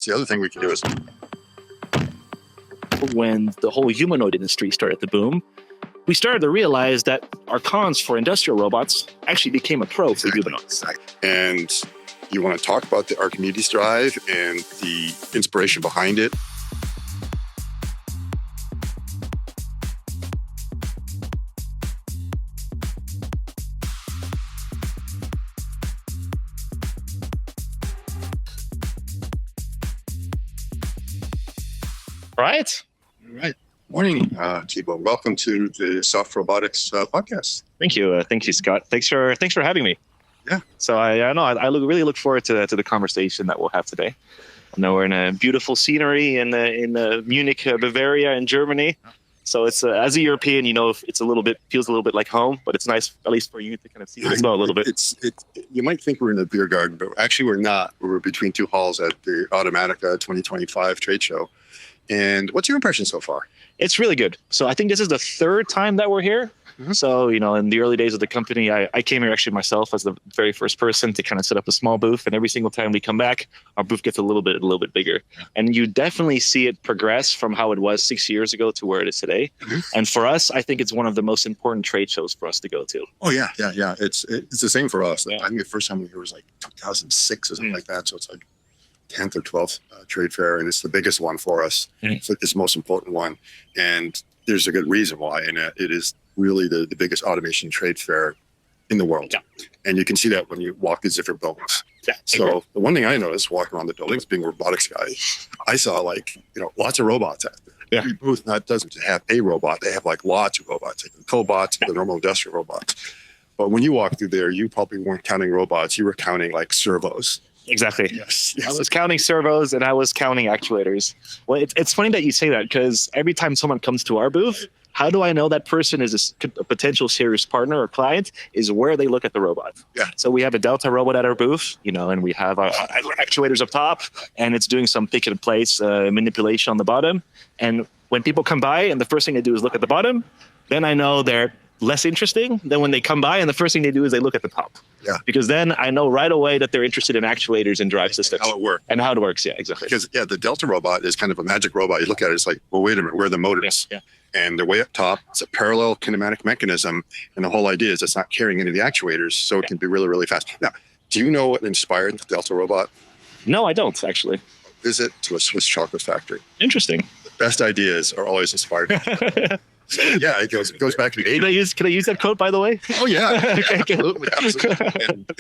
So the other thing we can do is when the whole humanoid industry started to boom, we started to realize that our cons for industrial robots actually became a pro for humanoids. And you want to talk about the Archimedes Drive and the inspiration behind it. All right. Morning, Thibaut. Welcome to the Soft Robotics podcast. Thank you, Scott. Thanks for having me. Yeah. So I really look forward to the conversation that we'll have today. I know we're in a beautiful scenery in Munich, Bavaria, in Germany. So it's as a European, it's feels a little bit like home, but it's nice at least for you to kind of see it as well a little bit. You might think we're in a beer garden, but actually we're not. We're between two halls at the Automatica 2025 trade show. And what's your impression so far? It's really good. So I think this is the third time that we're here. Mm-hmm. So, in the early days of the company, I came here actually myself as the very first person to kind of set up a small booth. And every single time we come back, our booth gets a little bit bigger. Yeah. And you definitely see it progress from how it was 6 years ago to where it is today. Mm-hmm. And for us, I think it's one of the most important trade shows for us to go to. Oh, yeah. It's the same for us. Yeah. I think the first time we were here was like 2006 or something like that. So it's like 10th or 12th trade fair, and it's the biggest one for us. Mm-hmm. So it's the most important one, and there's a good reason why, and it is really the biggest automation trade fair in the world. Yeah. And you can see that when you walk these different buildings. Yeah. So the one thing I noticed walking around the buildings, being a robotics guy, I saw lots of robots out there. Yeah. Every booth doesn't have a robot; they have like lots of robots, like the cobots, the normal industrial robots. But when you walk through there, you probably weren't counting robots; you were counting like servos. Exactly. Yes. I was counting servos and I was counting actuators. Well, it's funny that you say that, because every time someone comes to our booth, how do I know that person is a potential serious partner or client is where they look at the robot. Yeah. So we have a Delta robot at our booth, and we have our actuators up top, and it's doing some pick and place manipulation on the bottom. And when people come by and the first thing they do is look at the bottom, then I know they're less interesting than when they come by and the first thing they do is they look at the top. Yeah. Because then I know right away that they're interested in actuators and drive systems. How it works. And how it works, yeah, exactly. Because, the Delta robot is kind of a magic robot. You look at it, it's like, well, wait a minute, where are the motors? Yeah. And they're way up top. It's a parallel kinematic mechanism. And the whole idea is it's not carrying any of the actuators, so it can be really, really fast. Now, do you know what inspired the Delta robot? No, I don't, actually. Visit to a Swiss chocolate factory. Interesting. The best ideas are always inspired. So, yeah, it goes back to the 80s. Can I use that quote, by the way? Oh, yeah, absolutely.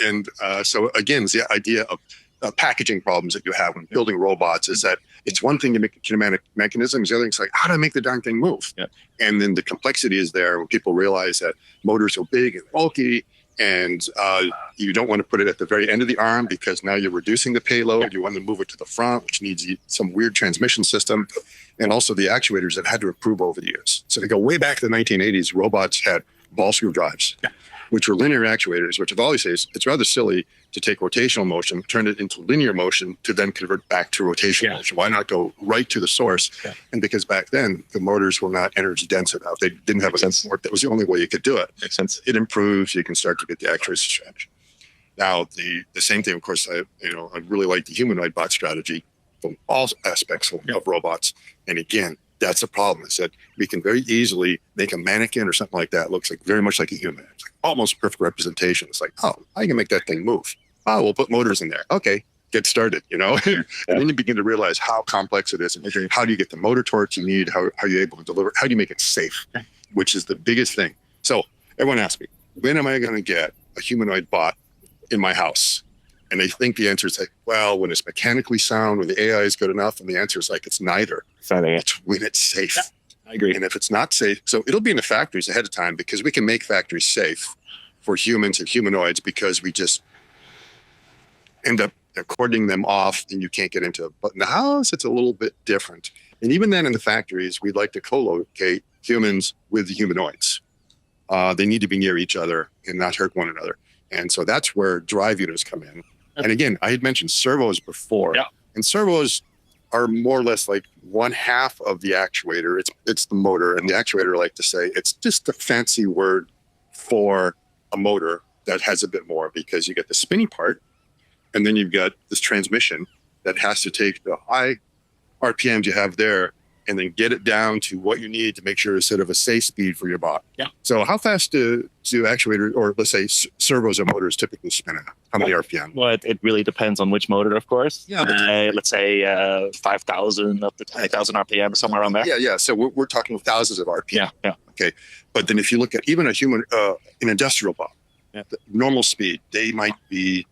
And so, again, it's the idea of packaging problems that you have when building robots is that it's one thing to make a kinematic mechanism. The other thing is like, how do I make the darn thing move? Yeah. And then the complexity is there when people realize that motors are big and bulky, and you don't want to put it at the very end of the arm because now you're reducing the payload. You want to move it to the front, which needs some weird transmission system. And also the actuators that had to improve over the years. So to go way back to the 1980s, robots had ball screw drives, which were linear actuators, which I've always said it's rather silly to take rotational motion, turn it into linear motion to then convert back to rotational motion. Why not go right to the source? Yeah. And because back then the motors were not energy dense enough. They didn't have a support. That was the only way you could do it. Makes sense. It improves. You can start to get the actuators to stretch. Now, the same thing, of course, I really like the humanoid bot strategy from all aspects of robots. And again, that's the problem, is that we can very easily make a mannequin or something like that looks like very much like a human. It's like almost perfect representation. It's like, I can make that thing move. Oh, we'll put motors in there. Okay, get started, And then you begin to realize how complex it is. And how do you get the motor torque you need? How are you able to deliver? How do you make it safe? Which is the biggest thing. So everyone asks me, when am I going to get a humanoid bot in my house? And they think the answer is like, well, when it's mechanically sound, when the AI is good enough. And the answer is like, it's neither. It's when it's safe. Yeah, I agree. And if it's not safe, so it'll be in the factories ahead of time, because we can make factories safe for humans and humanoids, because we just end up cordoning them off and you can't get into it. But in the house, it's a little bit different. And even then in the factories, we'd like to co-locate humans with the humanoids. They need to be near each other and not hurt one another. And so that's where drive units come in. And again, I had mentioned servos before, and servos are more or less like one half of the actuator. It's the motor, and the actuator, I like to say, it's just a fancy word for a motor that has a bit more, because you get the spinny part, and then you've got this transmission that has to take the high RPMs you have there and then get it down to what you need to make sure it's sort of a safe speed for your bot. Yeah. So how fast do actuators, or let's say servos or motors, typically spin at? How many RPM? Well, it really depends on which motor, of course. Yeah, but let's say 5,000 up to 10,000 RPM, somewhere around there. yeah. So we're talking thousands of RPM. Yeah. Okay. But then if you look at even a human, an industrial bot, the normal speed, they might be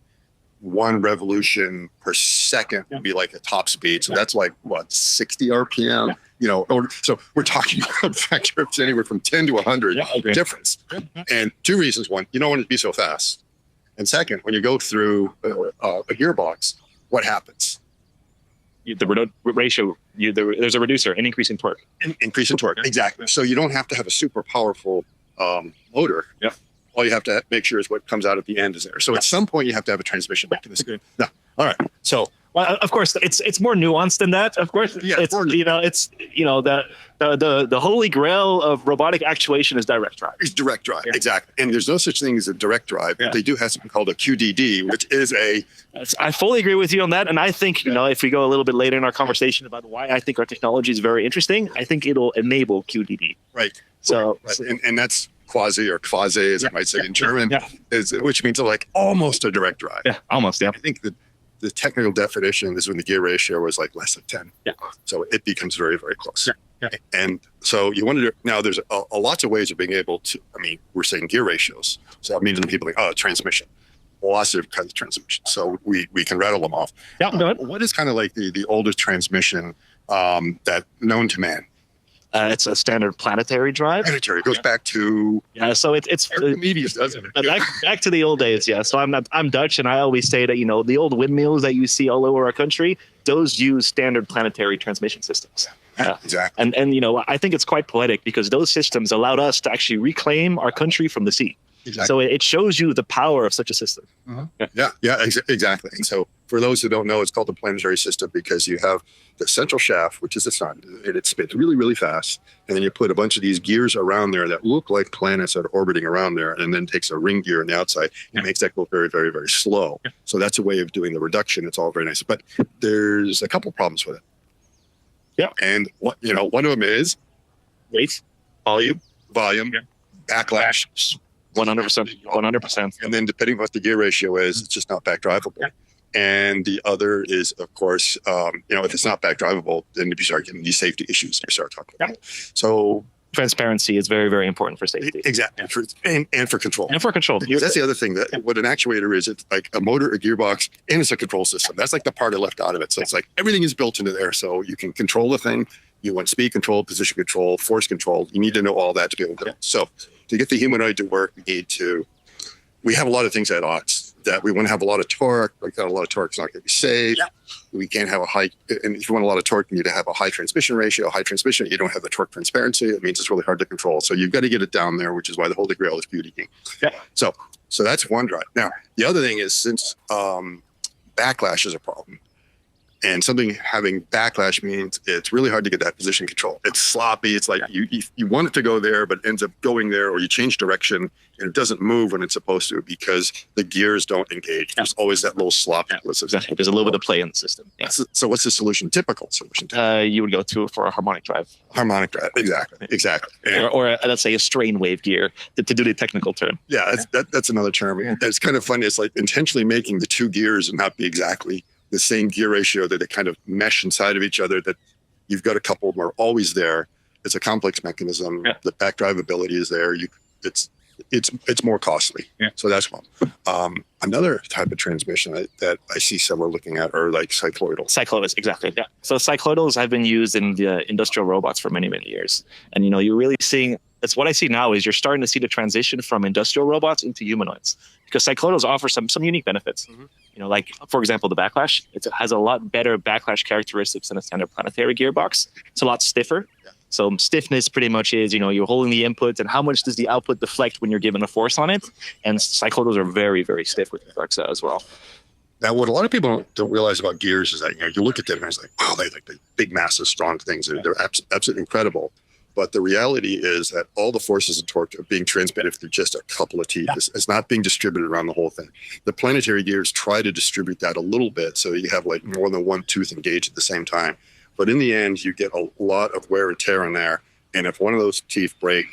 1 revolution per second would be like a top speed. So that's like what, 60 RPM? You know, or so we're talking about factors anywhere from 10 to 100 difference. And 2 reasons: one, you don't want it to be so fast, and second, when you go through a gearbox, what happens? The ratio, there's a reducer, an increase in torque. Increase in torque, exactly. So you don't have to have a super powerful motor. Yeah. All you have to make sure is what comes out at the end is there. So at some point you have to have a transmission mechanism. No. All right. So well, of course, it's more nuanced than that. Of course, Yeah, it's the holy grail of robotic actuation is direct drive. it's direct drive, Yeah. exactly. And there's no such thing as a direct drive. Yeah. They do have something called a QDD, which is I fully agree with you on that, and I think if we go a little bit later in our conversation about why I think our technology is very interesting, I think it'll enable QDD. right. So, And that's quasi as I might say in German, Yeah. which means like almost a direct drive. yeah, almost, yeah. I think the technical definition is when the gear ratio is like less than 10. Yeah. So it becomes very, very close. Yeah. And so you want to now there's a lots of ways of being able to, we're saying gear ratios. So that means people think, transmission, lots of kinds of transmission. So we can rattle them off. Yeah, go ahead. What is kind of like the oldest transmission that known to man? It's a standard planetary drive. Planetary. It goes back to So it's Archimedes, doesn't it? back to the old days, yeah. So I'm Dutch, and I always say that the old windmills that you see all over our country, those use standard planetary transmission systems. Exactly. And I think it's quite poetic because those systems allowed us to actually reclaim our country from the sea. Exactly. So it shows you the power of such a system. Exactly. And so for those who don't know, it's called the planetary system because you have the central shaft, which is the sun, and it spins really, really fast. And then you put a bunch of these gears around there that look like planets that are orbiting around there, and then takes a ring gear on the outside and makes that go very, very, very slow. So that's a way of doing the reduction. It's all very nice. But there's a couple problems with it. Yeah. And one of them is Weight, volume, backlash. 100%. And then depending on what the gear ratio is, it's just not back drivable. Yeah. And the other is, of course, if it's not back drivable, then you start getting these safety issues you start talking about. So Transparency is very, very important for safety. exactly. And for control. And for control. That's the other thing, that what an actuator is, it's like a motor, a gearbox, and it's a control system. That's like the part I left out of it. So it's like everything is built into there. So you can control the thing. You want speed control, position control, force control. You need to know all that to be able to do it. So to get the humanoid to work, we have a lot of things at odds. That we want to have a lot of torque. Like a lot of torque is not going to be safe. Yeah. We can't have a high, and if you want a lot of torque, you need to have a high transmission ratio. High transmission, you don't have the torque transparency. It means it's really hard to control. So you've got to get it down there, which is why the Holy Grail is QDD. Yeah. So that's one drive. Now the other thing is, since backlash is a problem, and something having backlash means it's really hard to get that position control. It's sloppy. It's like you want it to go there, but it ends up going there, or you change direction and it doesn't move when it's supposed to because the gears don't engage. There's always that little slop. Exactly. There's a little bit of play in the system. Yeah. So what's the solution? Typical solution? You would go for a harmonic drive. Harmonic drive. Exactly. Or let's say a strain wave gear to do the technical term. Yeah, that's another term. And it's kind of funny. It's like intentionally making the two gears and not be exactly the same gear ratio, that they kind of mesh inside of each other, that you've got a couple of them are always there. It's a complex mechanism. Yeah. The back drive ability is there. It's more costly. Yeah. So that's one. Another type of transmission that I see several looking at are like cycloidal. Cycloidals, exactly. Yeah. So cycloidals have been used in the industrial robots for many, many years. And you're really seeing, that's what I see now, is you're starting to see the transition from industrial robots into humanoids, because cycloidals offer some unique benefits. Mm-hmm. Like, for example, the Backlash, it has a lot better backlash characteristics than a standard planetary gearbox. It's a lot stiffer. Yeah. So stiffness pretty much is, you're holding the input, and how much does the output deflect when you're given a force on it? And cycloidals are very, very stiff with regards to that as well. Now, what a lot of people don't realize about gears is that, you look at them and it's like, wow, they're like the big, massive, strong things. They're absolutely incredible. But the reality is that all the forces of torque are being transmitted through just a couple of teeth. It's not being distributed around the whole thing. The planetary gears try to distribute that a little bit, so you have like more than one tooth engaged at the same time. But in the end, you get a lot of wear and tear in there. And if one of those teeth break,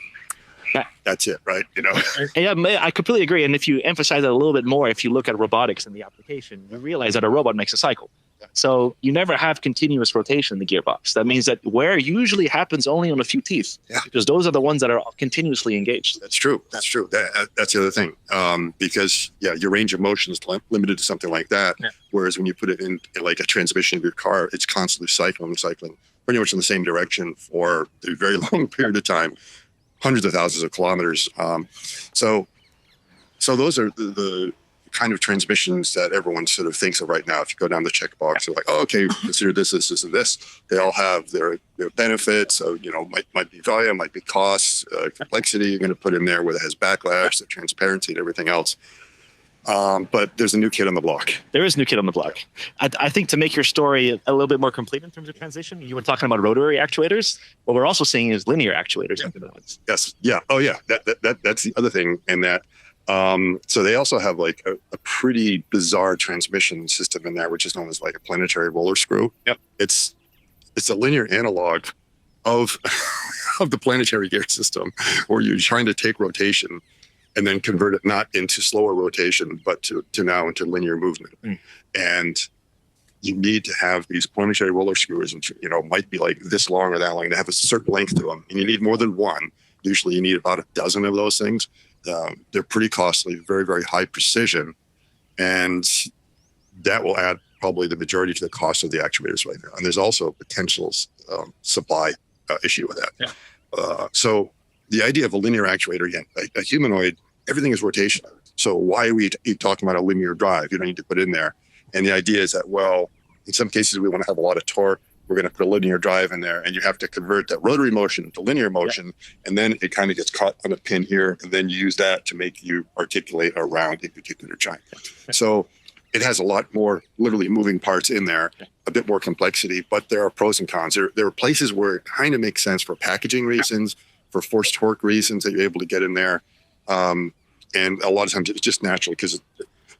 that's it, right? You know. Yeah, I completely agree. And if you emphasize it a little bit more, if you look at robotics and the application, you realize that a robot makes a cycle. So you never have continuous rotation in the gearbox. That means that wear usually happens only on a few teeth, because those are the ones that are continuously engaged. That's true. That's true. That's the other thing. Because your range of motion is limited to something like that. Yeah. Whereas when you put it in like a transmission of your car, it's constantly cycling pretty much in the same direction for a very long period of time, hundreds of thousands of kilometers. So those are the kind of transmissions that everyone sort of thinks of right now. If you go down the checkbox, they're like, oh, okay, consider this, and this. They all have their benefits. So, might be volume, might be costs, complexity you're going to put in there, where it has backlash, the transparency, and everything else. But there's a new kid on the block. There is a new kid on the block. I think to make your story a little bit more complete in terms of transition, you were talking about rotary actuators. What we're also seeing is linear actuators. Yes. Yeah. Oh, yeah. That's the other thing. And that, so they also have like a pretty bizarre transmission system in there, which is known as like a planetary roller screw. Yep. It's a linear analog of the planetary gear system, where you're trying to take rotation and then convert it not into slower rotation, but to now into linear movement. And you need to have these planetary roller screws, and might be like this long or that long. They have a certain length to them, and you need more than one. Usually you need about a dozen of those things. They're pretty costly, very, very high precision. And that will add probably the majority to the cost of the actuators right now. And there's also a potential supply issue with that. Yeah. So the idea of a linear actuator, again, a humanoid, everything is rotational. So why are we talking about a linear drive? You don't need to put in there. And the idea is that, well, in some cases we want to have a lot of torque. We're going to put a linear drive in there, and you have to convert that rotary motion to linear motion. And then it kind of gets caught on a pin here. And then you use that to make you articulate around a particular giant. So it has a lot more literally moving parts in there, a bit more complexity, but there are pros and cons. There are places where it kind of makes sense for packaging reasons, for forced torque reasons that you're able to get in there. And a lot of times it's just natural, because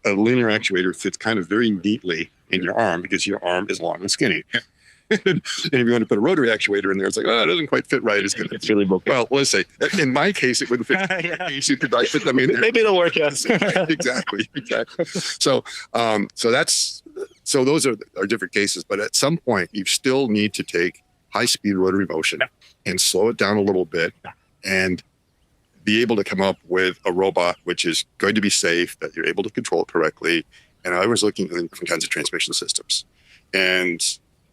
a linear actuator fits kind of very neatly in your arm, because your arm is long and skinny. And if you want to put a rotary actuator in there, it's like, oh, it doesn't quite fit right. It's really bulky. Well, let's say, in my case, it wouldn't fit. You could like fit them in there. Maybe it'll work, yes. Exactly. So those are different cases. But at some point, you still need to take high-speed rotary motion and slow it down a little bit, and be able to come up with a robot which is going to be safe, that you're able to control correctly. And I was looking at different kinds of transmission systems. And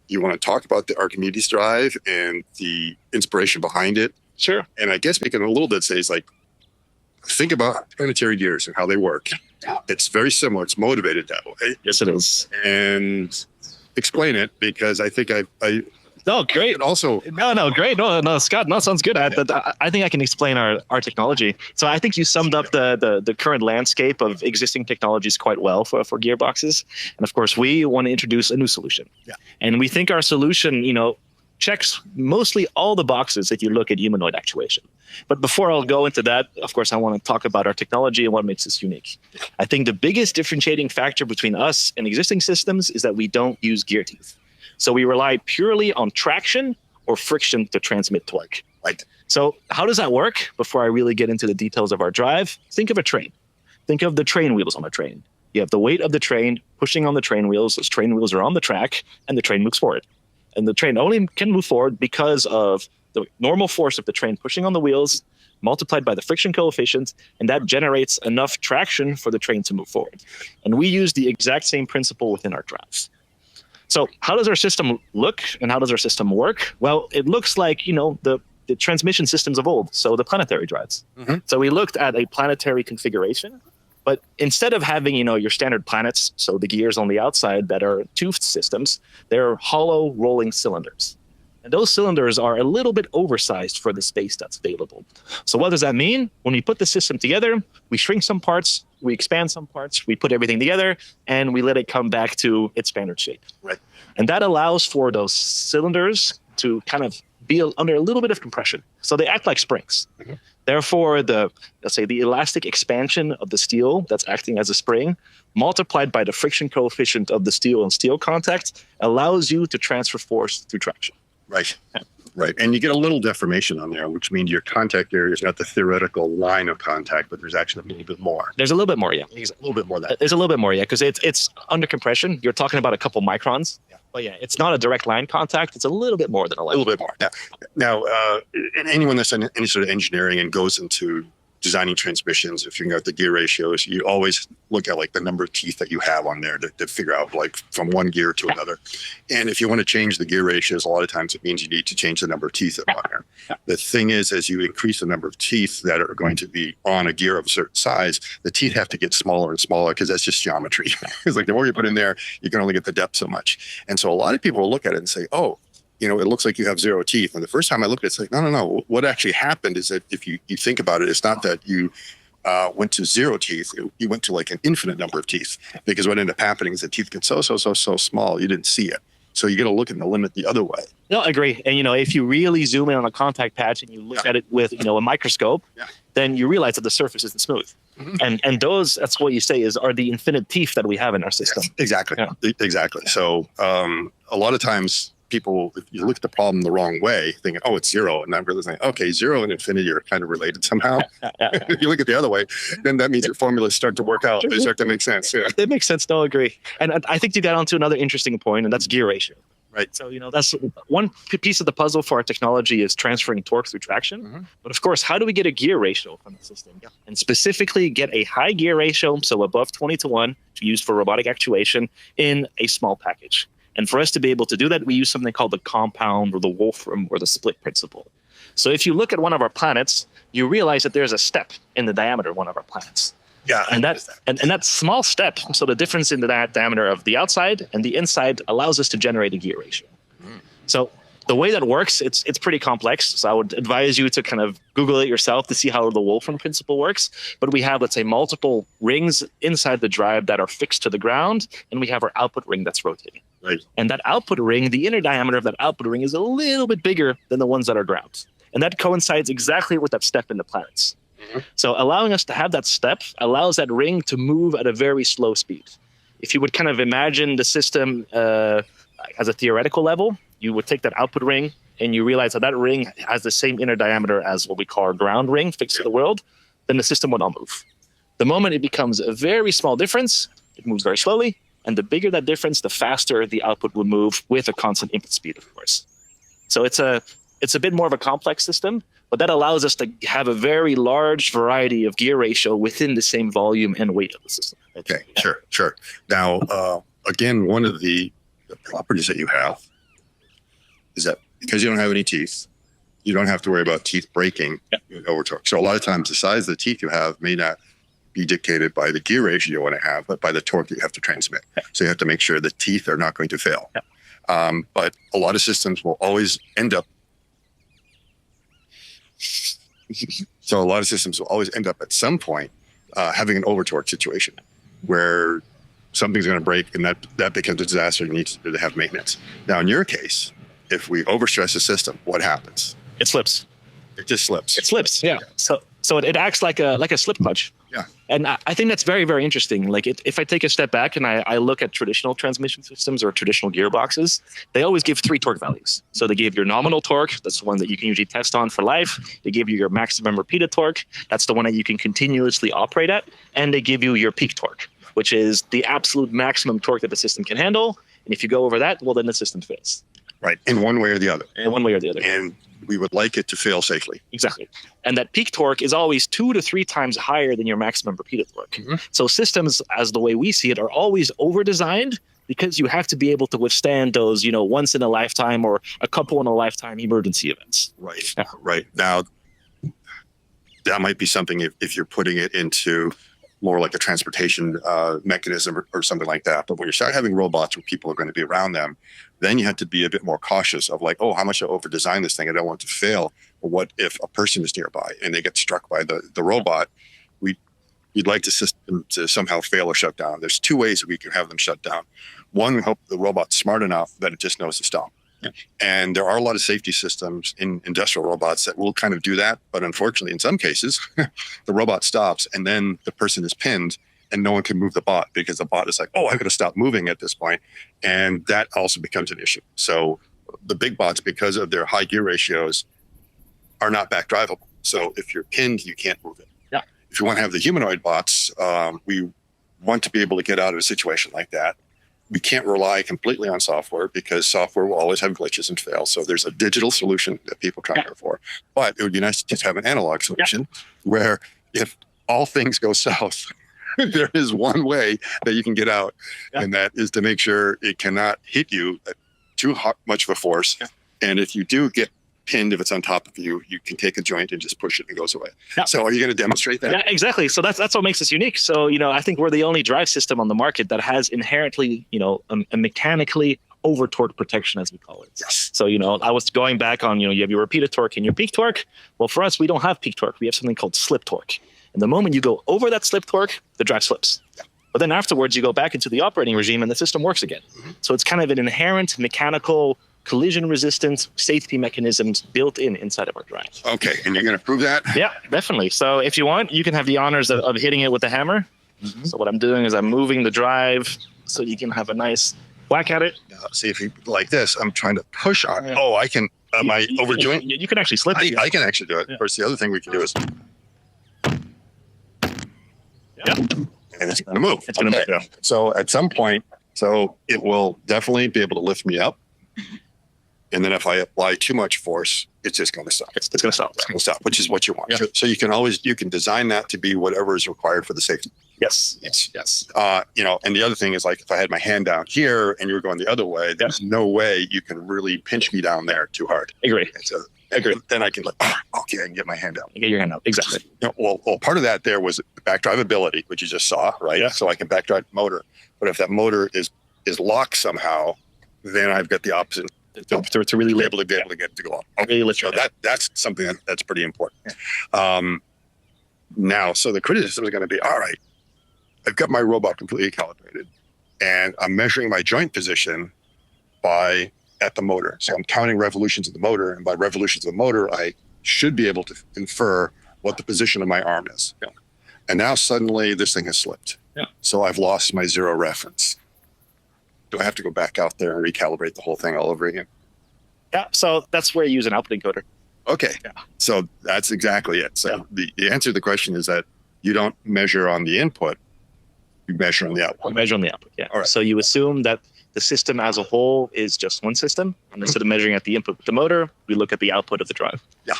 you want to talk about the Archimedes Drive and the inspiration behind it. Sure. And I guess we can a little bit say, it's like, think about planetary gears and how they work. It's very similar. It's motivated that way. Yes, it is. And explain it, because I think I No, great. And also, great. No, Scott, sounds good. I think I can explain our technology. So I think you summed up the current landscape of existing technologies quite well for gearboxes. And of course, we want to introduce a new solution. Yeah. And we think our solution, checks mostly all the boxes if you look at humanoid actuation. But before I'll go into that, of course, I want to talk about our technology and what makes us unique. I think the biggest differentiating factor between us and existing systems is that we don't use gear teeth. So we rely purely on traction or friction to transmit torque. Right. So how does that work? Before I really get into the details of our drive, think of a train. Think of the train wheels on a train. You have the weight of the train pushing on the train wheels. Those train wheels are on the track, and the train moves forward. And the train only can move forward because of the normal force of the train pushing on the wheels multiplied by the friction coefficient, and that generates enough traction for the train to move forward. And we use the exact same principle within our drives. So how does our system look, and how does our system work? Well, it looks like, the transmission systems of old, so the planetary drives. Mm-hmm. So we looked at a planetary configuration, but instead of having, your standard planets, so the gears on the outside that are toothed systems, they're hollow rolling cylinders. And those cylinders are a little bit oversized for the space that's available. So what does that mean? When we put the system together, we shrink some parts, we expand some parts, we put everything together, and we let it come back to its standard shape. Right. And that allows for those cylinders to kind of be under a little bit of compression. So they act like springs. Therefore, let's say the elastic expansion of the steel that's acting as a spring, multiplied by the friction coefficient of the steel and steel contact, allows you to transfer force through traction. Right. Right. And you get a little deformation on there, which means your contact area is not the theoretical line of contact, but there's actually a little bit more. There's a little bit more, yeah. There's a little bit more of that. There's a little bit more, yeah, because it's under compression. You're talking about a couple microns. Yeah. But yeah, it's not a direct line contact. It's a little bit more than a line. A little bit more. Now, anyone that's in any sort of engineering and goes into designing transmissions, if you're at the gear ratios, you always look at like the number of teeth that you have on there to figure out like from one gear to another. And if you want to change the gear ratios, a lot of times it means you need to change the number of teeth that are on there. The thing is, as you increase the number of teeth that are going to be on a gear of a certain size, the teeth have to get smaller and smaller because that's just geometry. It's like the more you put in there, you can only get the depth so much. And so a lot of people will look at it and say, oh, it looks like you have 0 teeth. And the first time I looked at it, it's like, no. What actually happened is that if you think about it, it's not that you went to 0 teeth. You went to like an infinite number of teeth, because what ended up happening is the teeth get so small, you didn't see it. So you got to look at the limit the other way. No, I agree. And, if you really zoom in on a contact patch and you look at it with, a microscope, then you realize that the surface isn't smooth. And those, that's what you say are the infinite teeth that we have in our system. Yes, exactly. Yeah. Exactly. So a lot of times, people, if you look at the problem the wrong way, thinking, oh, it's 0. And I'm really saying, okay, 0 and infinity are kind of related somehow. If you look at the other way, then that means your formulas start to work out. They start to make sense. Yeah. It makes sense. No, I agree. And I think you got onto another interesting point, and that's gear ratio. Right. So, that's one piece of the puzzle for our technology is transferring torque through traction. But of course, how do we get a gear ratio from the system? And specifically get a high gear ratio, so above 20:1, to use for robotic actuation in a small package. And for us to be able to do that, we use something called the compound or the Wolfram or the split principle. So if you look at one of our planets, you realize that there's a step in the diameter of one of our planets. Yeah. And that small step, so the difference in the diameter of the outside and the inside allows us to generate a gear ratio. So the way that works, it's pretty complex. So I would advise you to kind of Google it yourself to see how the Wolfram principle works. But we have, let's say, multiple rings inside the drive that are fixed to the ground, and we have our output ring that's rotating. Right. And that output ring, the inner diameter of that output ring is a little bit bigger than the ones that are ground. And that coincides exactly with that step in the planets. So allowing us to have that step allows that ring to move at a very slow speed. If you would kind of imagine the system as a theoretical level, you would take that output ring and you realize that ring has the same inner diameter as what we call our ground ring fixed to the world, then the system will not move. The moment it becomes a very small difference, it moves very slowly. And the bigger that difference, the faster the output will move with a constant input speed, of course. So it's a bit more of a complex system, but that allows us to have a very large variety of gear ratio within the same volume and weight of the system. Okay, sure. Now, again, one of the properties that you have is that because you don't have any teeth, you don't have to worry about teeth breaking over torque. So a lot of times the size of the teeth you have may not be dictated by the gear ratio you want to have, but by the torque that you have to transmit. So you have to make sure the teeth are not going to fail. But a lot of systems will always end up at some point having an over torque situation where something's going to break and that becomes a disaster. You need to have maintenance. Now, in your case, if we overstress the system, what happens? It slips. It just slips. It slips. Yeah. So it acts like a slip clutch. Yeah. And I think that's very, very interesting. Like if I take a step back and I look at traditional transmission systems or traditional gearboxes, they always give 3 torque values. So they give your nominal torque. That's the one that you can usually test on for life. They give you your maximum repeated torque. That's the one that you can continuously operate at. And they give you your peak torque, which is the absolute maximum torque that the system can handle. And if you go over that, well, then the system fails. Right. In one way or the other. In one way or the other. And we would like it to fail safely. Exactly. And that peak torque is always 2 to 3 times higher than your maximum repeated torque. So systems, as the way we see it, are always over-designed because you have to be able to withstand those, once in a lifetime or a couple in a lifetime emergency events. Right. Yeah. Right. Now, that might be something if you're putting it into more like a transportation mechanism or something like that. But when you start having robots where people are going to be around them, then you have to be a bit more cautious of like, oh, how much I over-design this thing? I don't want it to fail. Or what if a person is nearby and they get struck by the robot? We'd like the system to somehow fail or shut down. There's 2 ways that we can have them shut down. One, we hope the robot's smart enough that it just knows to stop. And there are a lot of safety systems in industrial robots that will kind of do that. But unfortunately, in some cases, the robot stops and then the person is pinned and no one can move the bot because the bot is like, oh, I've got to stop moving at this point. And that also becomes an issue. So the big bots, because of their high gear ratios, are not back drivable. So if you're pinned, you can't move it. Yeah. If you want to have the humanoid bots, we want to be able to get out of a situation like that. We can't rely completely on software because software will always have glitches and fail. So there's a digital solution that people try for. But it would be nice to just have an analog solution where if all things go south, there is one way that you can get out, and that is to make sure it cannot hit you at too much of a force. And if you do get pinned, if it's on top of you, you can take a joint and just push it and it goes away. So are you going to demonstrate that? Yeah, exactly. So that's what makes us unique. So, I think we're the only drive system on the market that has inherently, a mechanically over torque protection, as we call it. Yes. So, I was going back on, you have your repeated torque and your peak torque. Well, for us, we don't have peak torque. We have something called slip torque. And the moment you go over that slip torque, the drive slips. But then afterwards, you go back into the operating regime and the system works again. So it's kind of an inherent mechanical collision resistant safety mechanisms built inside of our drive. Okay, and you're going to prove that? Yeah, definitely. So if you want, you can have the honors of hitting it with a hammer. So what I'm doing is I'm moving the drive so you can have a nice whack at it. See, if you like this, I'm trying to push on it. Oh, I can, am I overdoing? You can actually slip it. I can actually do it. Of course, the other thing we can do is... And it's going to move. It's going to move. So at some point, it will definitely be able to lift me up. And then if I apply too much force, it's just going to stop. It's going to stop. It's going to stop, which is what you want. So you can design that to be whatever is required for the safety. Yes. And the other thing is, like, if I had my hand down here and you were going the other way, there's no way you can really pinch me down there too hard. Agree. Then I can I can get my hand out. Get your hand out. Exactly. Well, part of that there was back drivability, which you just saw, right? Yeah. So I can back drive the motor. But if that motor is locked somehow, then I've got the opposite. To really be able to get it to go up. Okay. Really lift so that's something that's pretty important. Now, so the criticism is going to be, all right, I've got my robot completely calibrated and I'm measuring my joint position at the motor. So I'm counting revolutions of the motor, and by revolutions of the motor, I should be able to infer what the position of my arm is. And now suddenly this thing has slipped. So I've lost my zero reference. Do I have to go back out there and recalibrate the whole thing all over again? Yeah, so that's where you use an output encoder. Okay, so that's exactly it. So the answer to the question is that you don't measure on the input, you measure on the output. You measure on the output, All right. So you assume that the system as a whole is just one system. And instead of measuring at the input with the motor, we look at the output of the drive. Yeah.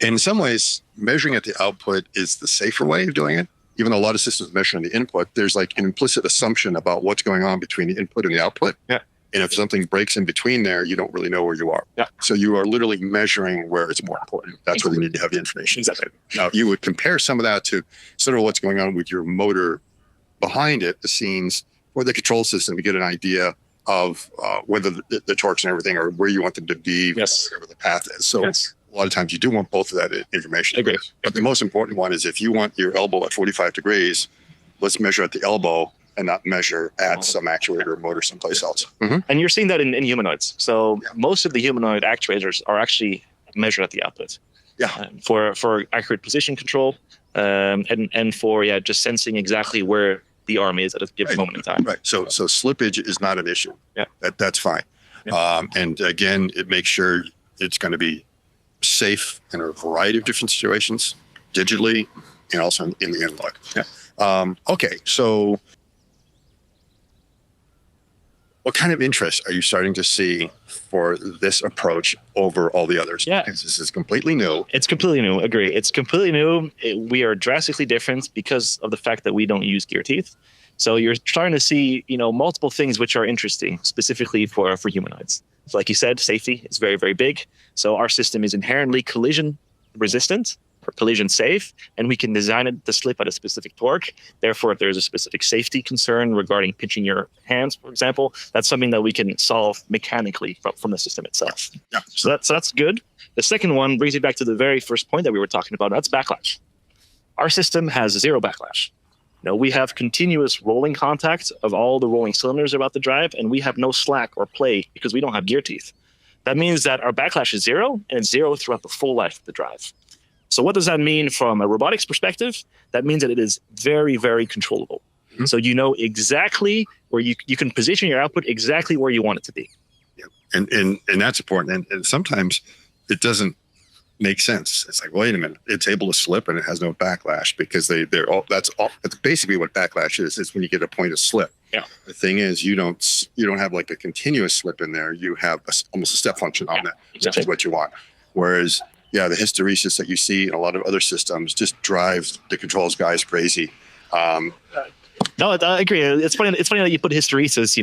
In some ways, measuring at the output is the safer way of doing it. Even though a lot of systems measure on the input, there's like an implicit assumption about what's going on between the input and the output. Yeah. And if something breaks in between there, you don't really know where you are. Yeah. So you are literally measuring where it's more important. That's where you need to have the information. Exactly. Now, you would compare some of that to sort of what's going on with your motor behind it, the scenes, or the control system to get an idea of whether the torques and everything are where you want them to be, whatever the path is. So a lot of times you do want both of that information. I agree. But the most important one is if you want your elbow at 45 degrees, let's measure at the elbow and not measure at some actuator or motor someplace else. And you're seeing that in humanoids. So most of the humanoid actuators are actually measured at the output. For accurate position control and for just sensing exactly where the arm is at a given moment in time. Right. So slippage is not an issue. That's fine. And again, it makes sure it's going to be safe in a variety of different situations, digitally and also in the analog. Okay. So what kind of interest are you starting to see for this approach over all the others? Because this is completely new. It's completely new. Agree. It's completely new. We are drastically different because of the fact that we don't use gear teeth. So you're starting to see, multiple things which are interesting, specifically for humanoids. So like you said, safety is very, very big. So our system is inherently collision resistant or collision safe, and we can design it to slip at a specific torque. Therefore, if there's a specific safety concern regarding pinching your hands, for example, that's something that we can solve mechanically from the system itself. So that's good. The second one brings you back to the very first point that we were talking about. That's backlash. Our system has zero backlash. We have continuous rolling contact of all the rolling cylinders about the drive, and we have no slack or play because we don't have gear teeth. That means that our backlash is 0, and it's 0 throughout the full life of the drive. So what does that mean from a robotics perspective? That means that it is very, very controllable. Mm-hmm. So you know exactly where you can position your output exactly where you want it to be. Yeah. And that's important. And sometimes it doesn't make sense. It's like, wait a minute, it's able to slip and it has no backlash because that's basically what backlash is when you get a point of slip. Yeah. The thing is, you don't have like a continuous slip in there. You have almost a step function on that, which is what you want. Whereas, the hysteresis that you see in a lot of other systems just drives the controls guys crazy. No, I agree. It's funny that you put hysteresis.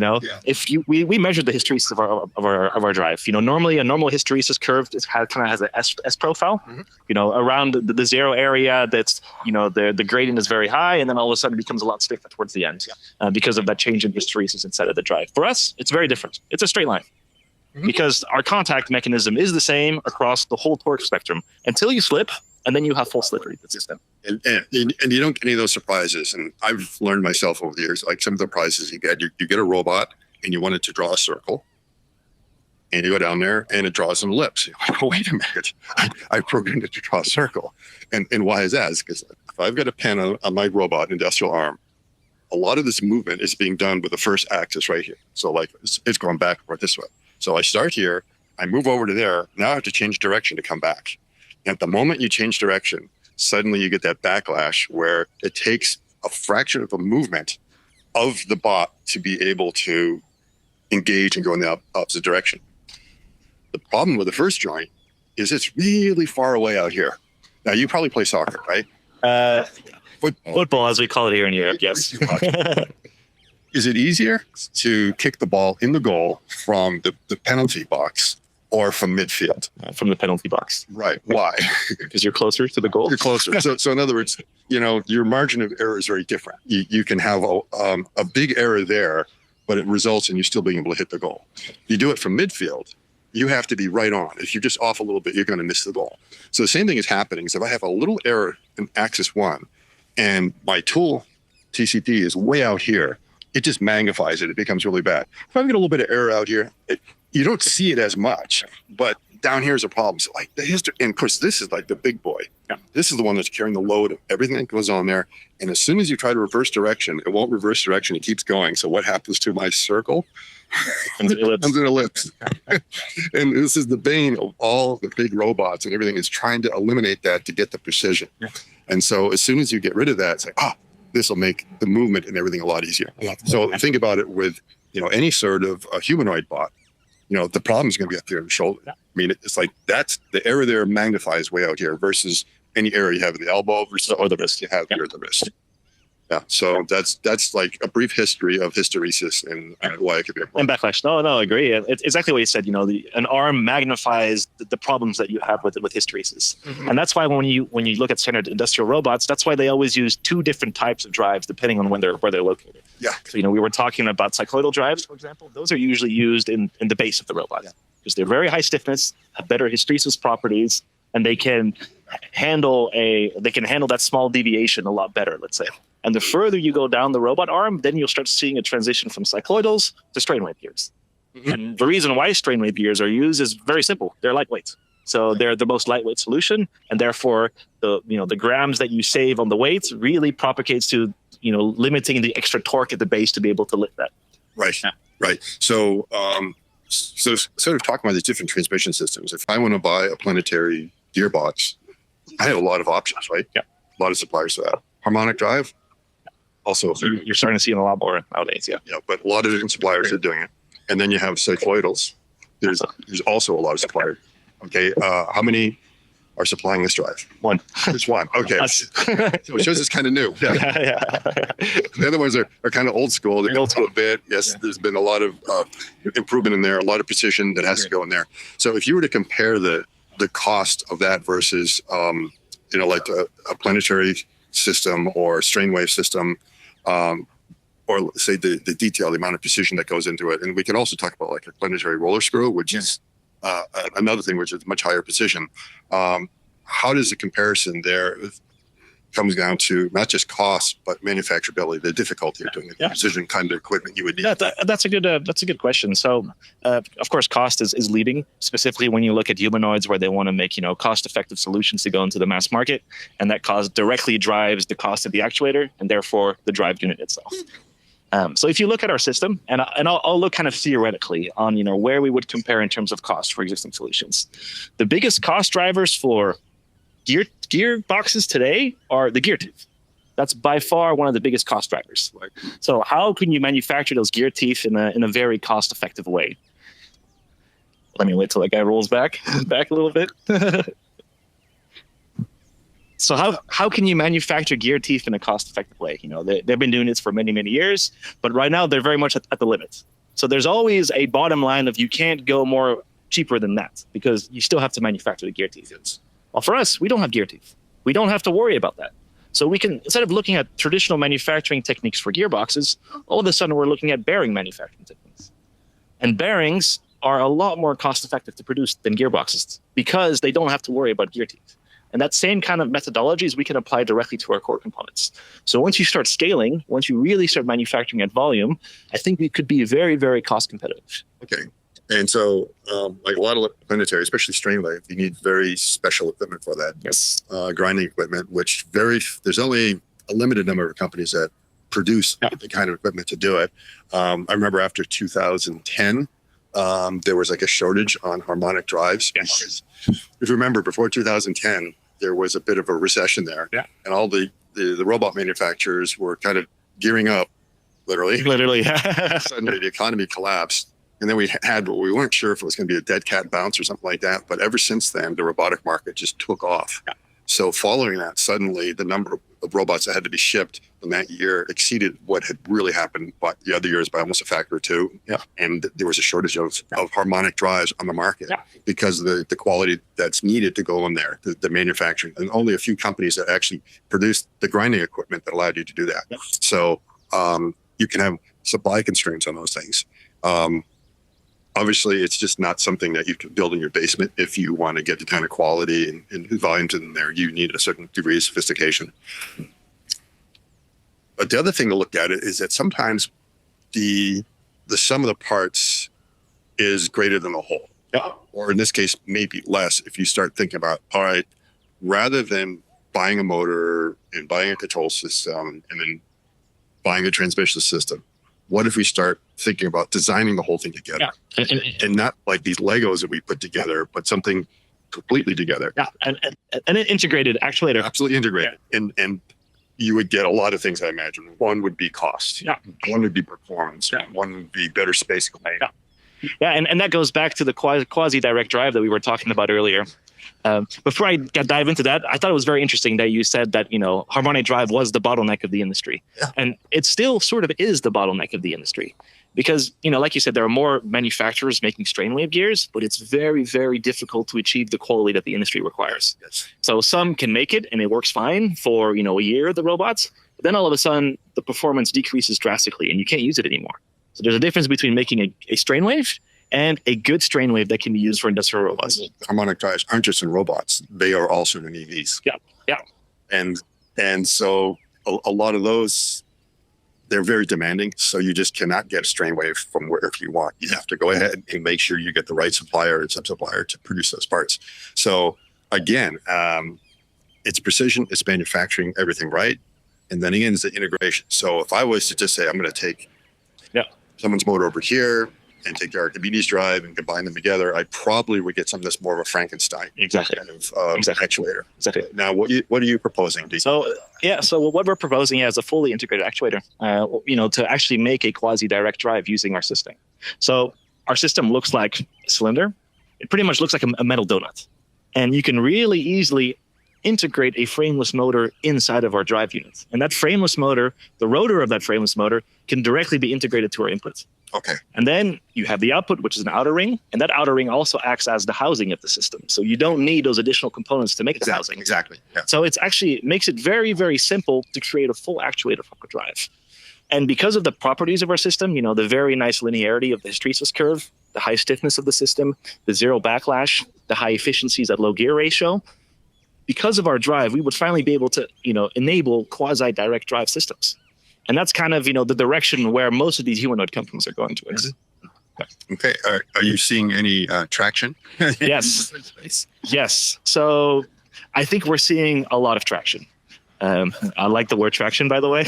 If we measured the hysteresis of our drive. Normally a normal hysteresis curve kind of has an S profile. Mm-hmm. Around the 0 area, that's the gradient is very high, and then all of a sudden it becomes a lot stiffer towards the end because of that change in hysteresis inside of the drive. For us, it's very different. It's a straight line. Mm-hmm. Because our contact mechanism is the same across the whole torque spectrum until you slip, and then you have full slippery system. And you don't get any of those surprises. And I've learned myself over the years, like some of the prizes you get a robot and you want it to draw a circle, and you go down there and it draws some ellipse. Oh, wait a minute, I programmed it to draw a circle. And why is that? It's because if I've got a pen on my robot industrial arm, a lot of this movement is being done with the first axis right here. So like it's going back and forth this way. So I start here, I move over to there. Now I have to change direction to come back. And at the moment you change direction, suddenly you get that backlash where it takes a fraction of a movement of the bot to be able to engage and go in the opposite direction. The problem with the first joint is it's really far away out here. Now you probably play soccer, right? Football, as we call it here in Europe, yes. Is it easier to kick the ball in the goal from the penalty box or from midfield? From the penalty box. Right. Why? Because you're closer to the goal. You're closer. So in other words, your margin of error is very different. You can have a big error there, but it results in you still being able to hit the goal. You do it from midfield, you have to be right on. If you're just off a little bit, you're going to miss the goal. So the same thing is happening. So if I have a little error in axis 1 and my tool TCT is way out here, it just magnifies it. It becomes really bad. If I've got a little bit of error out here, you don't see it as much, but down here is a problem. So like the history, and of course, this is like the big boy. Yeah. This is the one that's carrying the load of everything that goes on there. And as soon as you try to reverse direction, it won't reverse direction. It keeps going. So what happens to my circle? Comes an ellipse. And this is the bane of all the big robots and everything is trying to eliminate that to get the precision. Yeah. And so as soon as you get rid of that, it's like, this will make the movement and everything a lot easier. So think about it with, any sort of a humanoid bot. The problem is going to be up there in the shoulder. I mean, it's like that's the error there magnifies way out here versus any error you have in the elbow versus or the wrist you have here at the wrist. Yeah. So that's like a brief history of hysteresis and why it could be a problem. And backlash. No, I agree. It's exactly what you said. An arm magnifies the problems that you have with hysteresis. Mm-hmm. And that's why when you look at standard industrial robots, that's why they always use 2 different types of drives depending on where they're located. Yeah. So, we were talking about cycloidal drives, for example. Those are usually used in the base of the robot because they're very high stiffness, have better hysteresis properties, and they can handle that small deviation a lot better, let's say. And the further you go down the robot arm, then you'll start seeing a transition from cycloidals to strain wave gears. Mm-hmm. And the reason why strain wave gears are used is very simple. They're lightweight. So they're the most lightweight solution. And therefore, the grams that you save on the weights really propagates to, limiting the extra torque at the base to be able to lift that. Right. Yeah. Right. So, sort of talking about these different transmission systems, if I want to buy a planetary gearbox, I have a lot of options, right? Yeah. A lot of suppliers for that. Harmonic drive, also. So you're starting to see it a lot more nowadays, yeah. Yeah, but a lot of different suppliers are doing it. And then you have cycloidals. There's also a lot of suppliers. Okay, how many are supplying this drive? One. Just one. Okay. So it shows it's kind of new. Yeah. The other ones are kind of old school. They're old school a bit. Yes, there's been a lot of improvement in there, a lot of precision that has to go in there. So if you were to compare the cost of that versus, like a planetary system or strain wave system, or say the detail, the amount of precision that goes into it. And we can also talk about like a planetary roller screw, which is another thing which is much higher precision. How does the comparison there comes down to not just cost, but manufacturability, the difficulty of doing the precision kind of equipment you would need. That's a good question. So, of course, cost is leading, specifically when you look at humanoids, where they want to make cost-effective solutions to go into the mass market, and that cost directly drives the cost of the actuator and therefore the drive unit itself. So if you look at our system, and I'll look kind of theoretically on where we would compare in terms of cost for existing solutions. The biggest cost drivers for gearboxes today are the gear teeth. That's by far one of the biggest cost drivers. So how can you manufacture those gear teeth in a very cost-effective way? Let me wait till that guy rolls back a little bit. So how can you manufacture gear teeth in a cost-effective way? They've been doing this for many, many years, but right now they're very much at the limit. So there's always a bottom line of you can't go more cheaper than that because you still have to manufacture the gear teeth. Well, for us, we don't have gear teeth. We don't have to worry about that. So we can, instead of looking at traditional manufacturing techniques for gearboxes, all of a sudden we're looking at bearing manufacturing techniques. And bearings are a lot more cost-effective to produce than gearboxes because they don't have to worry about gear teeth. And that same kind of methodologies we can apply directly to our core components. So once you start scaling, once you really start manufacturing at volume, I think we could be very, very cost competitive. Okay. And so, like a lot of planetary, especially strain lathe, you need very special equipment for that. Yes. Grinding equipment, which there's only a limited number of companies that produce the kind of equipment to do it. I remember after 2010, there was like a shortage on harmonic drives. Yes. If you remember, before 2010, there was a bit of a recession there. Yeah. And all the robot manufacturers were kind of gearing up, literally. Suddenly the economy collapsed. And then we had what we weren't sure if it was going to be a dead cat bounce or something like that. But ever since then, the robotic market just took off. Yeah. So following that, suddenly the number of robots that had to be shipped in that year exceeded what had really happened the other years by almost a factor of 2. Yeah. And there was a shortage of harmonic drives on the market because of the quality that's needed to go in there, the manufacturing. And only a few companies that actually produced the grinding equipment that allowed you to do that. Yeah. So you can have supply constraints on those things. Obviously, it's just not something that you can build in your basement if you want to get the kind of quality and volumes in there. You need a certain degree of sophistication. But the other thing to look at it is that sometimes the sum of the parts is greater than the whole. Yeah. Or in this case, maybe less if you start thinking about, all right, rather than buying a motor and buying a control system and then buying a transmission system, what if we start thinking about designing the whole thing together? Yeah. And not like these Legos that we put together, but something completely together. Yeah, and an integrated actuator. Absolutely integrated. Yeah. And you would get a lot of things, I imagine. One would be cost. Yeah. One would be performance. Yeah. One would be better space. Yeah. Yeah, and that goes back to the quasi-direct drive that we were talking about earlier. Before I dive into that, I thought it was very interesting that you said that, harmonic drive was the bottleneck of the industry. Yeah. And it still sort of is the bottleneck of the industry. Because, like you said, there are more manufacturers making strain wave gears, but it's very, very difficult to achieve the quality that the industry requires. Yes. So some can make it and it works fine for, a year, the robots. But then all of a sudden, the performance decreases drastically and you can't use it anymore. So there's a difference between making a strain wave and a good strain wave that can be used for industrial robots. Harmonic drives aren't just in robots; they are also in EVs. Yeah, yeah. And so a lot of those, they're very demanding. So you just cannot get a strain wave from wherever you want. You have to go ahead and make sure you get the right supplier and sub-supplier to produce those parts. So again, it's precision, it's manufacturing everything right, and then again, it's the integration. So if I was to just say I'm going to take someone's motor over here and take the Archimedes drive and combine them together, I probably would get something that's more of a Frankenstein kind of actuator. Exactly. Now, what are you proposing, D? So what we're proposing is a fully integrated actuator, to actually make a quasi-direct drive using our system. So our system looks like a cylinder. It pretty much looks like a metal donut. And you can really easily integrate a frameless motor inside of our drive unit. And that frameless motor, the rotor of that frameless motor, can directly be integrated to our inputs. Okay. And then you have the output, which is an outer ring, and that outer ring also acts as the housing of the system. So you don't need those additional components to make the housing. Exactly. Yeah. So it makes it very, very simple to create a full actuator from a drive. And because of the properties of our system, the very nice linearity of the hysteresis curve, the high stiffness of the system, the zero backlash, the high efficiencies at low gear ratio, because of our drive, we would finally be able to, enable quasi-direct drive systems. And that's kind of, the direction where most of these humanoid companies are going towards. Okay. Are you seeing any traction? Yes. Yes. So I think we're seeing a lot of traction. I like the word traction, by the way.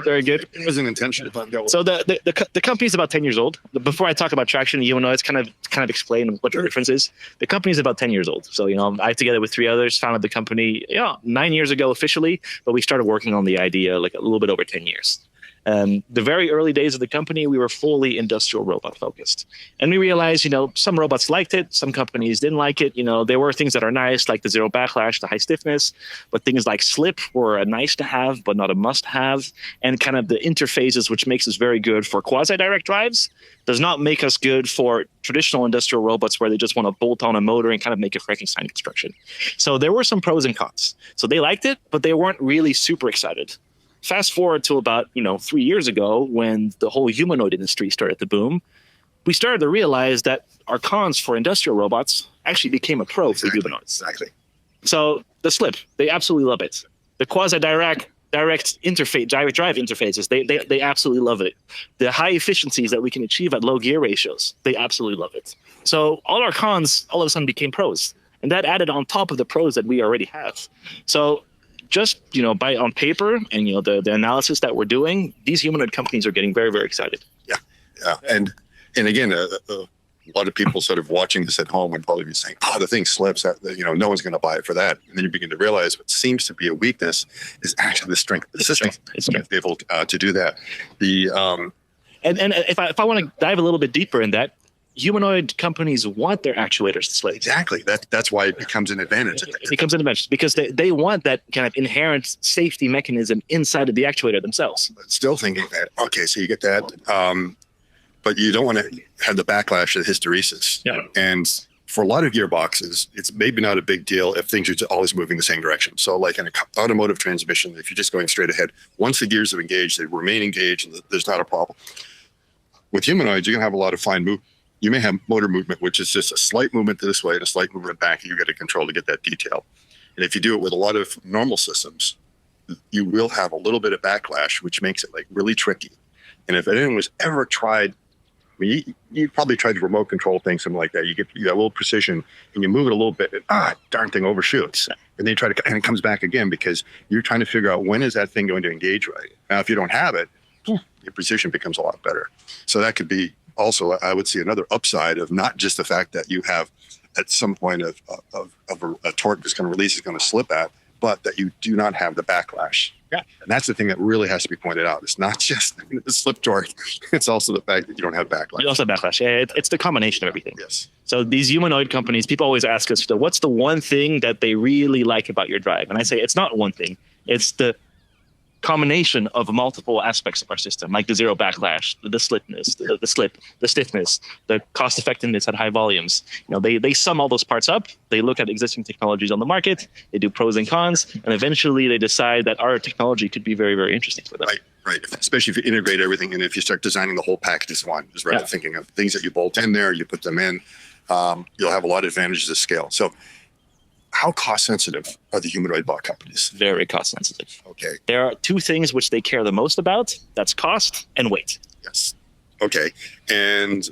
Very good. It wasn't intentional. So the company is about 10 years old. Before I talk about traction, it's kind of explain what the difference is. The company is about 10 years old. So, I, together with 3 others, founded the company 9 years ago officially, but we started working on the idea like a little bit over 10 years. The very early days of the company, we were fully industrial robot focused. And we realized, some robots liked it, some companies didn't like it. There were things that are nice, like the zero backlash, the high stiffness, but things like slip were a nice to have, but not a must have. And kind of the interfaces, which makes us very good for quasi-direct drives, does not make us good for traditional industrial robots where they just want to bolt on a motor and kind of make a Frankenstein construction. So there were some pros and cons. So they liked it, but they weren't really super excited. Fast forward to about 3 years ago, when the whole humanoid industry started to boom, we started to realize that our cons for industrial robots actually became a pro for humanoids. Exactly. So the slip, they absolutely love it. The quasi-direct interface, drive interfaces, they absolutely love it. The high efficiencies that we can achieve at low gear ratios, they absolutely love it. So all our cons all of a sudden became pros, and that added on top of the pros that we already have. So just by on paper and the analysis that we're doing, these humanoid companies are getting very, very excited. Yeah, and again, a lot of people sort of watching this at home would probably be saying, "Oh, the thing slips. No one's going to buy it for that." And then you begin to realize what seems to be a weakness is actually the strength of the system. It's be able to do that. And if I want to dive a little bit deeper in that, humanoid companies want their actuators to slip. Exactly. That's why it becomes an advantage. It becomes an advantage because they want that kind of inherent safety mechanism inside of the actuator themselves. But still thinking that, okay, so you get that, but you don't want to have the backlash of hysteresis. Yeah. And for a lot of gearboxes, it's maybe not a big deal if things are always moving the same direction. So like in an automotive transmission, if you're just going straight ahead, once the gears are engaged, they remain engaged and there's not a problem. With humanoids, you're going to have a lot of fine movement. You may have motor movement, which is just a slight movement this way and a slight movement back. You got to control to get that detail. And if you do it with a lot of normal systems, you will have a little bit of backlash, which makes it like really tricky. And if anyone was ever tried, you probably tried to remote control things, something like that. You get that little precision and you move it a little bit, and darn thing overshoots. And then you try to, and it comes back again because you're trying to figure out when is that thing going to engage right. Now, if you don't have it, your precision becomes a lot better. So that could be also, I would see another upside of not just the fact that you have at some point of a torque that's going to release is going to slip at, but that you do not have the backlash. Yeah. And that's the thing that really has to be pointed out. It's not just the slip torque. It's also the fact that you don't have backlash. You also have backlash. Yeah, it's the combination of everything. Yes. So these humanoid companies, people always ask us, what's the one thing that they really like about your drive? And I say, it's not one thing. It's the combination of multiple aspects of our system, like the zero backlash, the slipness, the slip, the stiffness, the cost effectiveness at high volumes. They sum all those parts up. They look at existing technologies on the market. They do pros and cons, and eventually they decide that our technology could be very, very interesting for them. Right. Especially if you integrate everything, and if you start designing the whole package as one, just rather than thinking of things that you bolt in there, you put them in, you'll have a lot of advantages of scale. So, how cost sensitive are the humanoid bot companies? Very cost sensitive. Okay. There are two things which they care the most about. That's cost and weight. Yes. Okay. And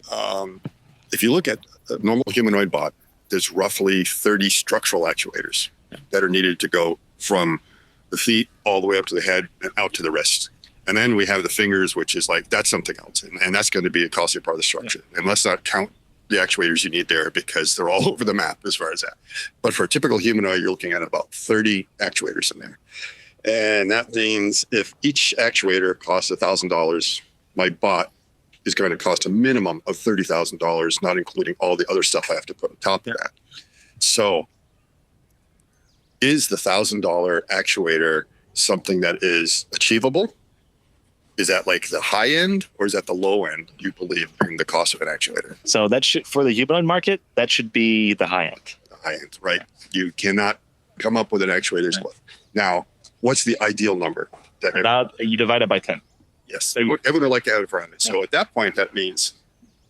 if you look at a normal humanoid bot, there's roughly 30 structural actuators that are needed to go from the feet all the way up to the head and out to the wrist. And then we have the fingers, which is like, that's something else. And that's going to be a costly part of the structure. Yeah. And let's not count the actuators you need there because they're all over the map as far as that. But for a typical humanoid, you're looking at about 30 actuators in there. And that means if each actuator costs $1,000, my bot is going to cost a minimum of $30,000, not including all the other stuff I have to put on top of that. So is the $1,000 actuator something that is achievable? Is that like the high end or is that the low end, you believe, in the cost of an actuator? So that should, for the humanoid market, that should be the high end. The high end, right. You cannot come up with an actuator's cliff. Now, what's the ideal number? You divide it by 10. Yes, everyone would like to have it for 100. So at that point, that means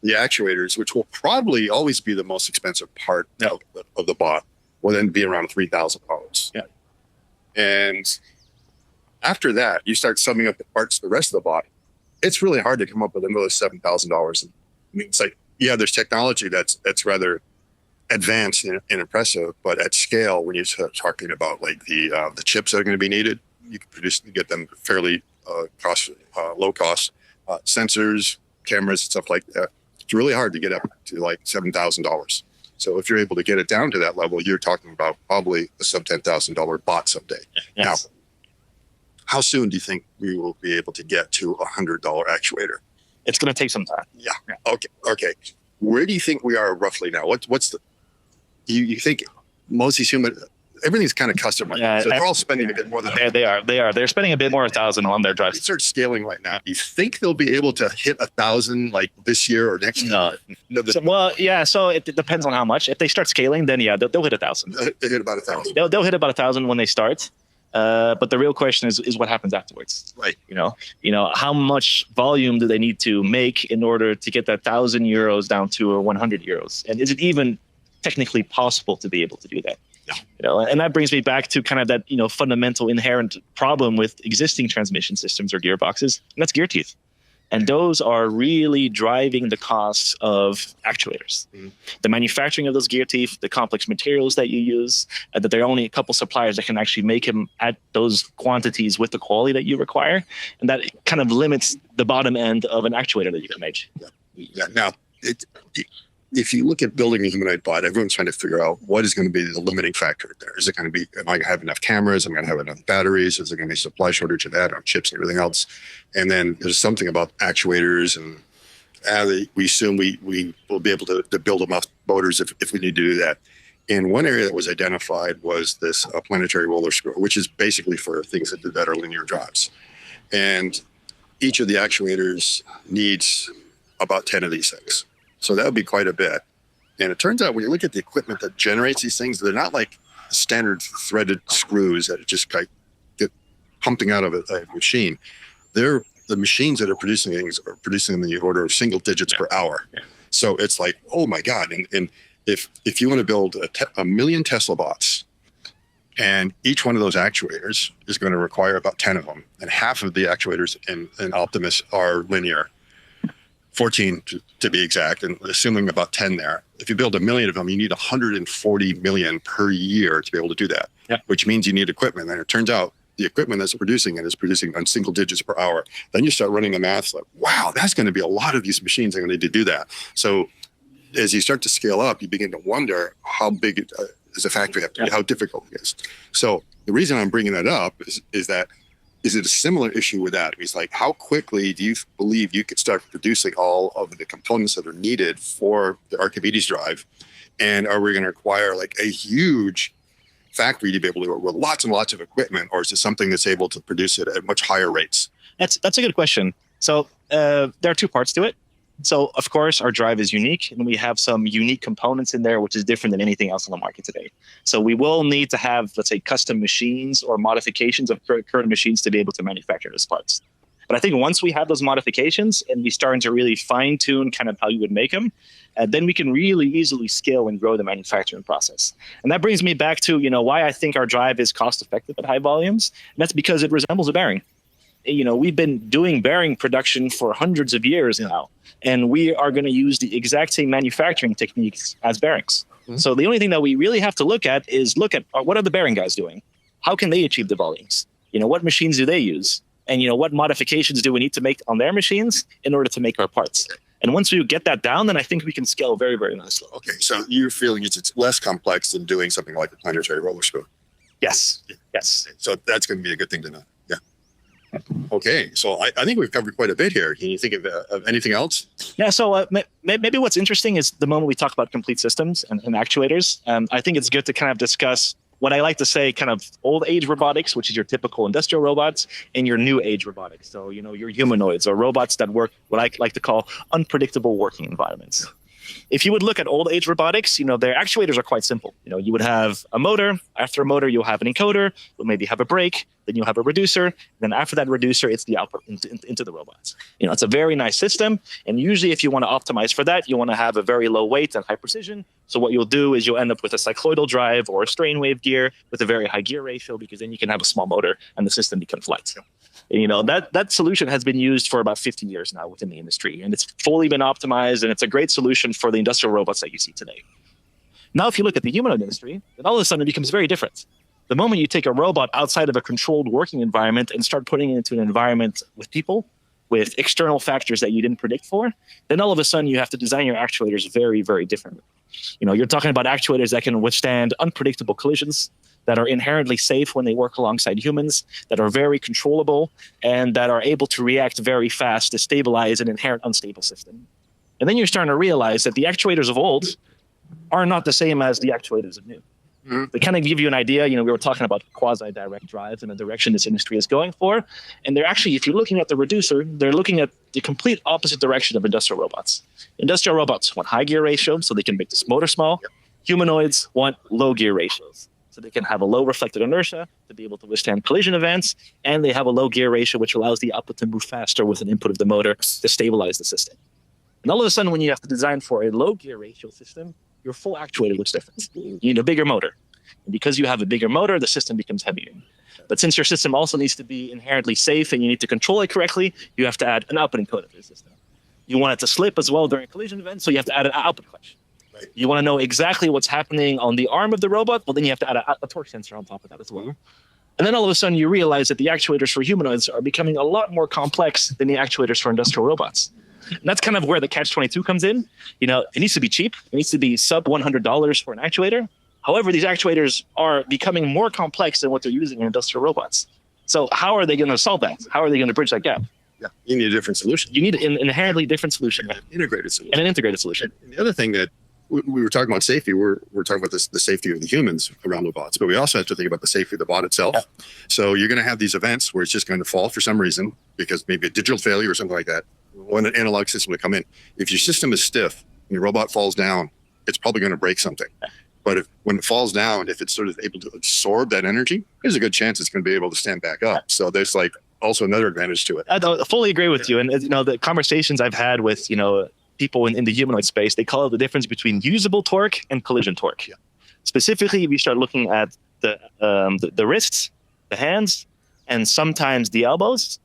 the actuators, which will probably always be the most expensive part of the bot, will then be around $3,000. Yeah. And after that, you start summing up the parts for the rest of the body. It's really hard to come up with another $7,000. I mean, it's like, yeah, there's technology that's rather advanced and impressive, but at scale, when you start talking about like the chips that are going to be needed, you can get them fairly low cost sensors, cameras, stuff like that. It's really hard to get up to like $7,000. So if you're able to get it down to that level, you're talking about probably a sub $10,000 bot someday. Yes. Now, how soon do you think we will be able to get to a $100 actuator? It's going to take some time. Yeah. Okay. Where do you think we are roughly now? What's the? You think most of these everything's kind of customized. Yeah, so they're all spending a bit more than they are. They're spending a bit more, 1,000 on their They drives. start scaling right now. Do you think they'll be able to hit 1,000 like this year or next year? No. So it depends on how much. If they start scaling, then yeah, they'll hit 1,000. They hit about 1,000. They'll hit about 1,000 when they start. But the real question is what happens afterwards. Right. How much volume do they need to make in order to get that €1,000 down to 100 euros? And is it even technically possible to be able to do that? Yeah. And that brings me back to kind of that, fundamental inherent problem with existing transmission systems or gearboxes, and that's gear teeth. And those are really driving the costs of actuators. Mm-hmm. The manufacturing of those gear teeth, the complex materials that you use, that there are only a couple suppliers that can actually make them at those quantities with the quality that you require. And that kind of limits the bottom end of an actuator that you can make. Yeah. Now, if you look at building a humanoid bot, everyone's trying to figure out what is going to be the limiting factor there. Is it going to be, am I going to have enough cameras? Am I going to have enough batteries? Is there going to be a supply shortage of that, on chips and everything else? And then there's something about actuators, and we assume we will be able to build enough motors if we need to do that. And one area that was identified was this planetary roller screw, which is basically for things that are linear drives. And each of the actuators needs about 10 of these things. So that would be quite a bit. And it turns out when you look at the equipment that generates these things, they're not like standard threaded screws that just get pumping out of a machine. They're the machines that are producing things are producing in the order of single digits per hour. Yeah. So it's like, oh my God. And if you want to build a million Tesla bots, and each one of those actuators is going to require about 10 of them, and half of the actuators in Optimus are linear. 14 to be exact, and assuming about 10 there. If you build a million of them, you need 140 million per year to be able to do that, which means you need equipment. And it turns out the equipment that's producing it is producing on single digits per hour. Then you start running the math like, wow, that's going to be a lot of these machines that are going to need to do that. So as you start to scale up, you begin to wonder how big does a factory have to be, how difficult it is. So the reason I'm bringing that up is that, is it a similar issue with that? It's like, how quickly do you believe you could start producing all of the components that are needed for the Archimedes Drive? And are we going to require like a huge factory to be able to work with lots and lots of equipment, or is it something that's able to produce it at much higher rates? That's a good question. So there are two parts to it. So, of course, our drive is unique, and we have some unique components in there, which is different than anything else on the market today. So we will need to have, let's say, custom machines or modifications of current machines to be able to manufacture those parts. But I think once we have those modifications and we start to really fine-tune kind of how you would make them, then we can really easily scale and grow the manufacturing process. And that brings me back to, why I think our drive is cost-effective at high volumes. And that's because it resembles a bearing. We've been doing bearing production for hundreds of years now, and we are going to use the exact same manufacturing techniques as bearings. Mm-hmm. So the only thing that we really have to look at what are the bearing guys doing? How can they achieve the volumes? What machines do they use? And what modifications do we need to make on their machines in order to make our parts? And once we get that down, then I think we can scale very, very nicely. Okay, so you're feeling it's less complex than doing something like a planetary roller screw. Yes. So that's going to be a good thing to know. Yeah. Okay, so I think we've covered quite a bit here. Can you think of anything else? Yeah, so maybe what's interesting is the moment we talk about complete systems and actuators, I think it's good to kind of discuss what I like to say kind of old age robotics, which is your typical industrial robots, and your new age robotics. So, your humanoids or robots that work what I like to call unpredictable working environments. If you would look at old age robotics, their actuators are quite simple. You would have a motor. After a motor, you'll have an encoder. You'll maybe have a brake. Then you'll have a reducer. Then after that reducer, it's the output into the robots. It's a very nice system. And usually if you want to optimize for that, you want to have a very low weight and high precision. So what you'll do is you'll end up with a cycloidal drive or a strain wave gear with a very high gear ratio, because then you can have a small motor and the system becomes light. And, that solution has been used for about 50 years now within the industry, and it's fully been optimized, and it's a great solution for the industrial robots that you see today. Now, if you look at the humanoid industry, then all of a sudden it becomes very different. The moment you take a robot outside of a controlled working environment and start putting it into an environment with people, with external factors that you didn't predict for, then all of a sudden you have to design your actuators very, very differently. You're talking about actuators that can withstand unpredictable collisions, that are inherently safe when they work alongside humans, that are very controllable, and that are able to react very fast to stabilize an inherent unstable system. And then you're starting to realize that the actuators of old are not the same as the actuators of new. They kind of give you an idea. We were talking about quasi-direct drives and the direction this industry is going for. And they're actually, if you're looking at the reducer, they're looking at the complete opposite direction of industrial robots. Industrial robots want high gear ratio, so they can make this motor small. Yep. Humanoids want low gear ratios, so they can have a low reflected inertia to be able to withstand collision events. And they have a low gear ratio, which allows the output to move faster with an input of the motor to stabilize the system. And all of a sudden, when you have to design for a low gear ratio system, your full actuator looks different. You need a bigger motor. And because you have a bigger motor, the system becomes heavier. But since your system also needs to be inherently safe and you need to control it correctly, you have to add an output encoder to the system. You want it to slip as well during collision events, so you have to add an output clutch. Right. You want to know exactly what's happening on the arm of the robot, well, then you have to add a torque sensor on top of that as well. And then all of a sudden you realize that the actuators for humanoids are becoming a lot more complex than the actuators for industrial robots. And that's kind of where the catch-22 comes in. It needs to be cheap. It needs to be sub $100 for an actuator. However, these actuators are becoming more complex than what they're using in industrial robots. So how are they going to solve that? How are they going to bridge that gap? Yeah, you need a different solution. You need an inherently different solution. An integrated solution. And an integrated solution. And the other thing that we were talking about safety, we're talking about the safety of the humans around the bots, but we also have to think about the safety of the bot itself. Yeah. So you're going to have these events where it's just going to fall for some reason, because maybe a digital failure or something like that. When an analog system will come in, if your system is stiff and your robot falls down, it's probably going to break something. Yeah. But when it falls down, if it's sort of able to absorb that energy, there's a good chance it's going to be able to stand back up. So there's also another advantage to it. I fully agree with you. And the conversations I've had with people in the humanoid space, they call it the difference between usable torque and collision torque. Yeah. Specifically, if you start looking at the wrists, the hands, and sometimes the elbows,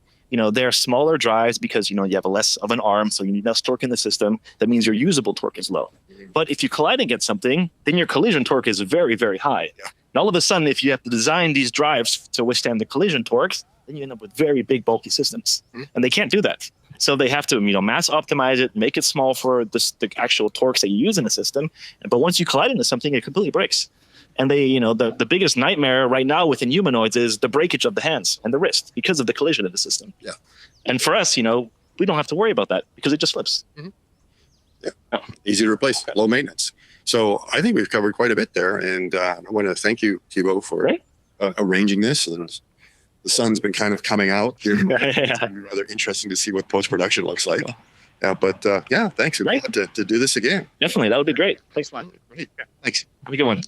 they're smaller drives because, you have a less of an arm, so you need less torque in the system. That means your usable torque is low. But if you collide against something, then your collision torque is very, very high. Yeah. And all of a sudden, if you have to design these drives to withstand the collision torques, then you end up with very big, bulky systems. And they can't do that. So they have to, mass optimize it, make it small for the actual torques that you use in the system. But once you collide into something, it completely breaks. And the biggest nightmare right now within humanoids is the breakage of the hands and the wrist because of the collision of the system. Yeah. And for us, we don't have to worry about that because it just slips. Mm-hmm. Yeah. Oh. Easy to replace, low maintenance. So I think we've covered quite a bit there. And I want to thank you, Thibaut, for arranging this. The sun's been kind of coming out here. It's going to be rather interesting to see what post-production looks like. Yeah, but thanks. We'd love to do this again. Definitely. That would be great. Thanks a lot. Great. Thanks. Have a good one.